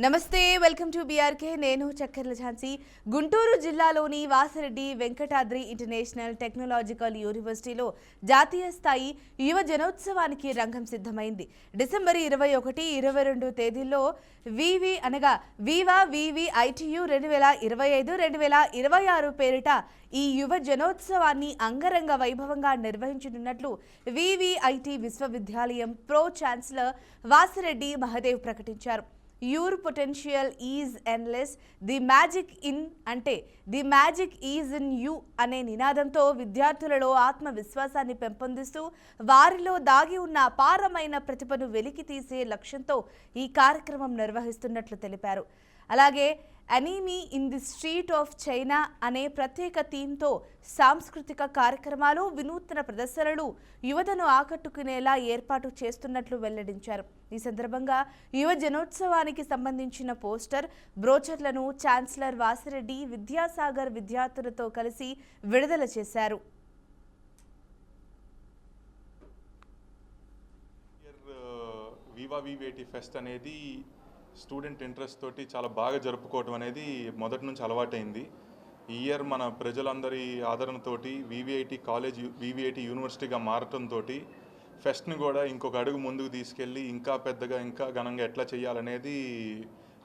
నమస్తే, welcome to BRK. నేను చక్కర్ల ఝాన్సీ. గుంటూరు జిల్లాలోని వాసిరెడ్డి వెంకటాద్రి ఇంటర్నేషనల్ టెక్నాలజికల్ యూనివర్సిటీలో జాతీయ స్థాయి యువ జనోత్సవానికి రంగం సిద్ధమైంది. డిసెంబర్ 21, 22 తేదీల్లో వివా ITU 2025-2026 పేరిట ఈ యువ జనోత్సవాన్ని అంగరంగ వైభవంగా నిర్వహించనున్నట్లు వివిఐటి విశ్వవిద్యాలయం ప్రో ఛాన్సలర్ వాసిరెడ్డి మహదేవ్ ప్రకటించారు. Your potential is endless, the magic is in you అనే నినాదంతో విద్యార్థులలో ఆత్మవిశ్వాసాన్ని పెంపొందిస్తూ వారిలో దాగి ఉన్న అపారమైన ప్రతిభను వెలికి తీసే లక్ష్యంతో ఈ కార్యక్రమం నిర్వహిస్తున్నట్లు తెలిపారు. అలాగే anime in the street of China అనే ప్రత్యేక థీమ్తో సాంస్కృతిక కార్యక్రమాలు, వినూత్న ప్రదర్శనలు యువతను ఆకట్టుకునేలా ఏర్పాటు చేస్తున్నట్లు వెల్లడించారు. ఈ సందర్భంగా యువ జనోత్సవానికి సంబంధించిన పోస్టర్, బ్రోచర్లను ఛాన్సలర్ వాసిరెడ్డి విద్యాసాగర్ విద్యార్థులతో కలిసి విడుదల చేశారు. వివిఐటి ఫెస్ట్ అనేది స్టూడెంట్ ఇంట్రెస్ట్ తోటి చాలా బాగా జరుపుకోవడం అనేది మొదటి నుంచి అలవాటైంది. ఈ ఇయర్ మన ప్రజలందరి ఆదరణతోటి వివిఐటి యూనివర్సిటీగా మారటంతో ఫెస్ట్ని కూడా ఇంకొక అడుగు ముందుకు తీసుకెళ్ళి ఇంకా పెద్దగా, ఇంకా ఘనంగా ఎట్లా చేయాలనేది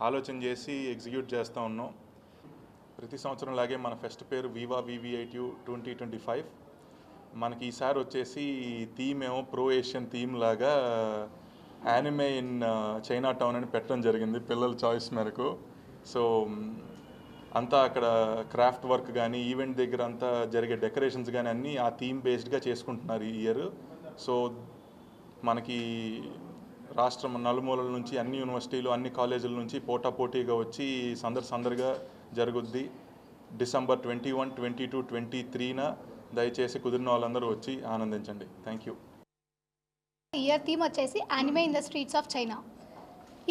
ఆలోచన చేసి ఎగ్జిక్యూట్ చేస్తూ ఉన్నాం. ప్రతి సంవత్సరం లాగే మన ఫెస్ట్ పేరు వివిఐటి 2025. మనకి ఈసారి వచ్చేసి థీమ్ ఏమో ప్రో ఏషియన్ థీమ్ లాగా యానిమే ఇన్ చైనా టౌన్ అని పెట్టడం జరిగింది పిల్లల చాయిస్ మేరకు. సో అంతా అక్కడ క్రాఫ్ట్ వర్క్ కానీ, ఈవెంట్ దగ్గర అంతా జరిగే డెకరేషన్స్ కానీ అన్నీ ఆ థీమ్ బేస్డ్గా చేసుకుంటున్నారు ఈ ఇయర్. సో మనకి రాష్ట్రం నలుమూలల నుంచి అన్ని యూనివర్సిటీలు, అన్ని కాలేజీల నుంచి పోటాపోటీగా వచ్చి సందడిగా జరుగుద్ది. డిసెంబర్ 21, 22, 23న దయచేసి కుదిరిన వాళ్ళందరూ వచ్చి ఆనందించండి. Thank you. ఇయర్ థీమ్ వచ్చేసి anime in the streets of China.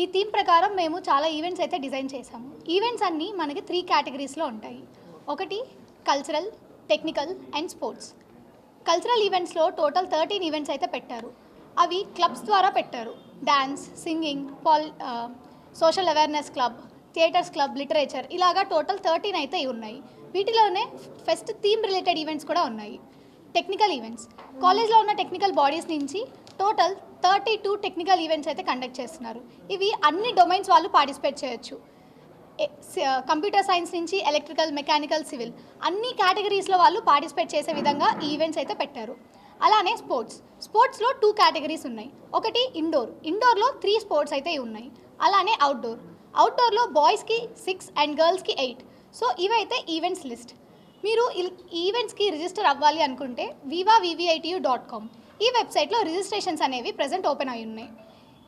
ఈ థీమ్ ప్రకారం మేము చాలా ఈవెంట్స్ అయితే డిజైన్ చేసాము. ఈవెంట్స్ అన్నీ మనకి 3 కేటగిరీస్లో ఉంటాయి. ఒకటి cultural, technical and sports. Cultural ఈవెంట్స్లో టోటల్ 13 ఈవెంట్స్ అయితే పెట్టారు. అవి క్లబ్స్ ద్వారా పెట్టారు. Dance, singing, social awareness club, theatres club, literature, ఇలాగా టోటల్ 13 అయితే ఉన్నాయి. వీటిలోనే ఫెస్ట్ థీమ్ రిలేటెడ్ ఈవెంట్స్ కూడా ఉన్నాయి. టెక్నికల్ ఈవెంట్స్, కాలేజ్లో ఉన్న టెక్నికల్ బాడీస్ నుంచి టోటల్ 32 టెక్నికల్ ఈవెంట్స్ అయితే కండక్ట్ చేస్తున్నారు. ఇవి అన్ని డొమైన్స్ వాళ్ళు పార్టిసిపేట్ చేయొచ్చు. కంప్యూటర్ సైన్స్ నుంచి ఎలక్ట్రికల్, మెకానికల్, సివిల్ అన్ని కేటగిరీస్లో వాళ్ళు పార్టిసిపేట్ చేసే విధంగా ఈ ఈవెంట్స్ అయితే పెట్టారు. అలానే స్పోర్ట్స్లో 2 కేటగిరీస్ ఉన్నాయి. ఒకటి ఇండోర్లో 3 స్పోర్ట్స్ అయితే ఉన్నాయి. అలానే అవుట్డోర్లో బాయ్స్కి 6 అండ్ గర్ల్స్కి 8. సో ఇవైతే ఈవెంట్స్ లిస్ట్. మీరు ఈవెంట్స్కి రిజిస్టర్ అవ్వాలి అనుకుంటే vivavivitu.com ఈ వెబ్సైట్లో రిజిస్ట్రేషన్స్ అనేవి ప్రజెంట్ ఓపెన్ అయి ఉన్నాయి.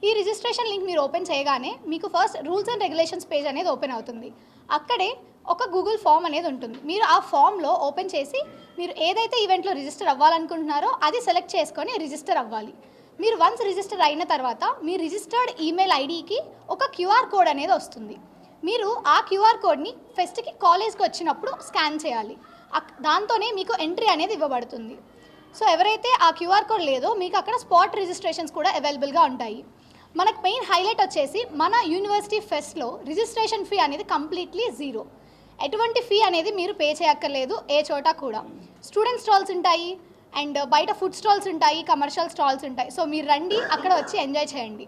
ఈ రిజిస్ట్రేషన్ లింక్ మీరు ఓపెన్ చేయగానే మీకు first rules and regulations page అనేది ఓపెన్ అవుతుంది. అక్కడే ఒక గూగుల్ ఫామ్ అనేది ఉంటుంది. మీరు ఆ ఫామ్లో ఓపెన్ చేసి మీరు ఏదైతే ఈవెంట్లో రిజిస్టర్ అవ్వాలనుకుంటున్నారో అది సెలెక్ట్ చేసుకొని రిజిస్టర్ అవ్వాలి. మీరు వన్స్ రిజిస్టర్ అయిన తర్వాత మీ రిజిస్టర్డ్ ఈమెయిల్ ఐడికి ఒక క్యూఆర్ కోడ్ అనేది వస్తుంది. మీరు ఆ క్యూఆర్ కోడ్ని ఫెస్ట్కి కాలేజ్కి వచ్చినప్పుడు స్కాన్ చేయాలి. దాంతోనే మీకు ఎంట్రీ అనేది ఇవ్వబడుతుంది. సో ఎవరైతే ఆ క్యూఆర్ కోడ్ లేదో మీకు అక్కడ స్పాట్ రిజిస్ట్రేషన్స్ కూడా అవైలబుల్గా ఉంటాయి. మనకు మెయిన్ హైలైట్ వచ్చేసి మన యూనివర్సిటీ ఫెస్ట్లో రిజిస్ట్రేషన్ ఫీ అనేది కంప్లీట్లీ 0. ఎటువంటి ఫీ అనేది మీరు పే చేయక్కర్లేదు ఏ చోట కూడా. స్టూడెంట్ స్టాల్స్ ఉంటాయి అండ్ బయట ఫుడ్ స్టాల్స్ ఉంటాయి, కమర్షియల్ స్టాల్స్ ఉంటాయి. సో మీరు రండి, అక్కడ వచ్చి ఎంజాయ్ చేయండి.